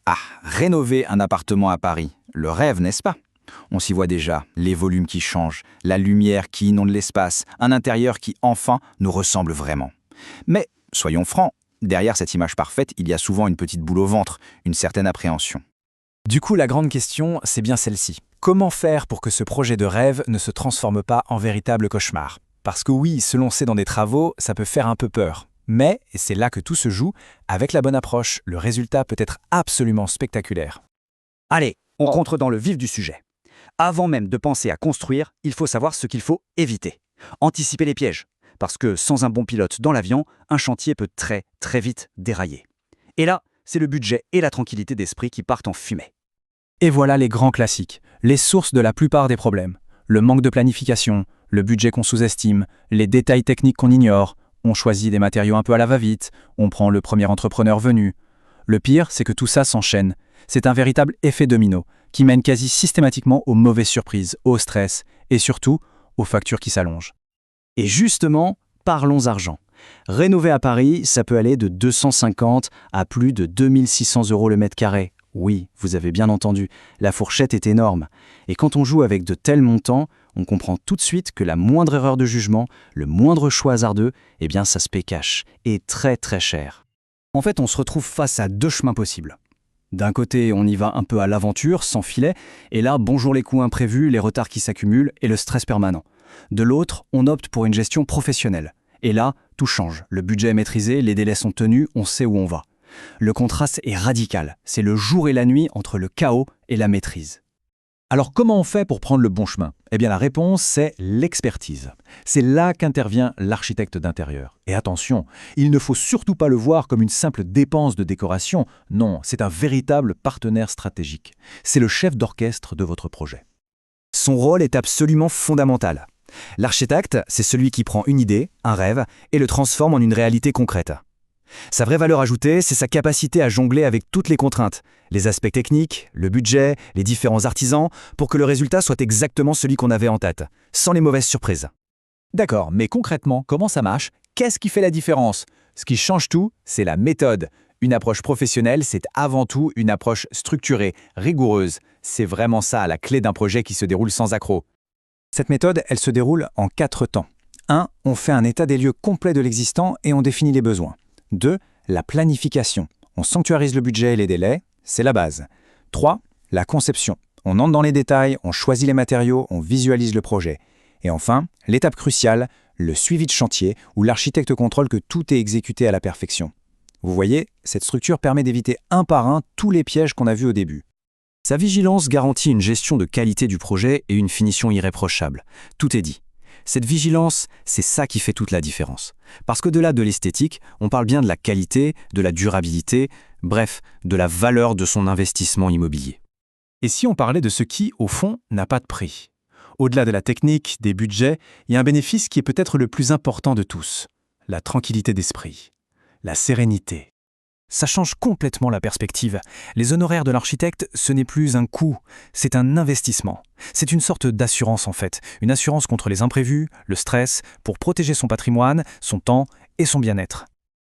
Ah, rénover un appartement à Paris, le rêve, n'est-ce pas? On s'y voit déjà, les volumes qui changent, la lumière qui inonde l'espace, un intérieur qui, enfin, nous ressemble vraiment. Mais, soyons francs, derrière cette image parfaite, il y a souvent une petite boule au ventre, une certaine appréhension. Du coup, la grande question, c'est bien celle-ci. Comment faire pour que ce projet de rêve ne se transforme pas en véritable cauchemar? Parce que oui, se lancer dans des travaux, ça peut faire un peu peur. Mais, et c'est là que tout se joue, avec la bonne approche, le résultat peut être absolument spectaculaire. Allez, on rentre dans le vif du sujet. Avant même de penser à construire, il faut savoir ce qu'il faut éviter. Anticiper les pièges. Parce que sans un bon pilote dans l'avion, un chantier peut très vite dérailler. Et là, c'est le budget et la tranquillité d'esprit qui partent en fumée. Et voilà les grands classiques, les sources de la plupart des problèmes. Le manque de planification, le budget qu'on sous-estime, les détails techniques qu'on ignore, on choisit des matériaux un peu à la va-vite, on prend le premier entrepreneur venu. Le pire, c'est que tout ça s'enchaîne. C'est un véritable effet domino qui mène quasi systématiquement aux mauvaises surprises, au stress et surtout aux factures qui s'allongent. Et justement, parlons argent. Rénover à Paris, ça peut aller de 250 à plus de 2600 € le mètre carré. Oui, vous avez bien entendu, la fourchette est énorme. Et quand on joue avec de tels montants, on comprend tout de suite que la moindre erreur de jugement, le moindre choix hasardeux, eh bien ça se paie cash, et très cher. En fait, on se retrouve face à deux chemins possibles. D'un côté, on y va un peu à l'aventure, sans filet, et là, bonjour les coûts imprévus, les retards qui s'accumulent et le stress permanent. De l'autre, on opte pour une gestion professionnelle. Et là, tout change, le budget est maîtrisé, les délais sont tenus, on sait où on va. Le contraste est radical, c'est le jour et la nuit entre le chaos et la maîtrise. Alors comment on fait pour prendre le bon chemin? Eh bien la réponse, c'est l'expertise. C'est là qu'intervient l'architecte d'intérieur. Et attention, il ne faut surtout pas le voir comme une simple dépense de décoration. Non, c'est un véritable partenaire stratégique. C'est le chef d'orchestre de votre projet. Son rôle est absolument fondamental. L'architecte, c'est celui qui prend une idée, un rêve, et le transforme en une réalité concrète. Sa vraie valeur ajoutée, c'est sa capacité à jongler avec toutes les contraintes, les aspects techniques, le budget, les différents artisans, pour que le résultat soit exactement celui qu'on avait en tête, sans les mauvaises surprises. D'accord, mais concrètement, comment ça marche? Qu'est-ce qui fait la différence? Ce qui change tout, c'est la méthode. Une approche professionnelle, c'est avant tout une approche structurée, rigoureuse. C'est vraiment ça, la clé d'un projet qui se déroule sans accroc. Cette méthode, elle se déroule en 4 temps. 1. On fait un état des lieux complet de l'existant et on définit les besoins. 2. La planification. On sanctuarise le budget et les délais, c'est la base. 3. La conception. On entre dans les détails, on choisit les matériaux, on visualise le projet. Et enfin, l'étape cruciale, le suivi de chantier, où l'architecte contrôle que tout est exécuté à la perfection. Vous voyez, cette structure permet d'éviter un par un tous les pièges qu'on a vus au début. Sa vigilance garantit une gestion de qualité du projet et une finition irréprochable. Tout est dit. Cette vigilance, c'est ça qui fait toute la différence. Parce qu'au-delà de l'esthétique, on parle bien de la qualité, de la durabilité, bref, de la valeur de son investissement immobilier. Et si on parlait de ce qui, au fond, n'a pas de prix? Au-delà de la technique, des budgets, il y a un bénéfice qui est peut-être le plus important de tous. La tranquillité d'esprit. La sérénité. Ça change complètement la perspective. Les honoraires de l'architecte, ce n'est plus un coût, c'est un investissement. C'est une sorte d'assurance en fait, une assurance contre les imprévus, le stress, pour protéger son patrimoine, son temps et son bien-être.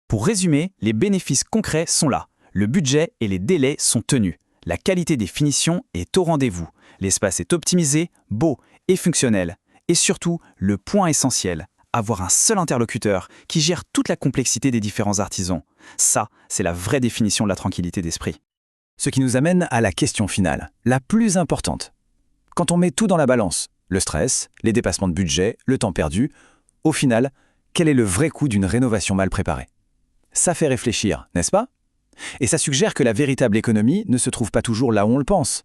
Pour résumer, les bénéfices concrets sont là. Le budget et les délais sont tenus. La qualité des finitions est au rendez-vous. L'espace est optimisé, beau et fonctionnel. Et surtout, le point essentiel, avoir un seul interlocuteur qui gère toute la complexité des différents artisans. Ça, c'est la vraie définition de la tranquillité d'esprit. Ce qui nous amène à la question finale, la plus importante. Quand on met tout dans la balance, le stress, les dépassements de budget, le temps perdu, au final, quel est le vrai coût d'une rénovation mal préparée? Ça fait réfléchir, n'est-ce pas? Et ça suggère que la véritable économie ne se trouve pas toujours là où on le pense.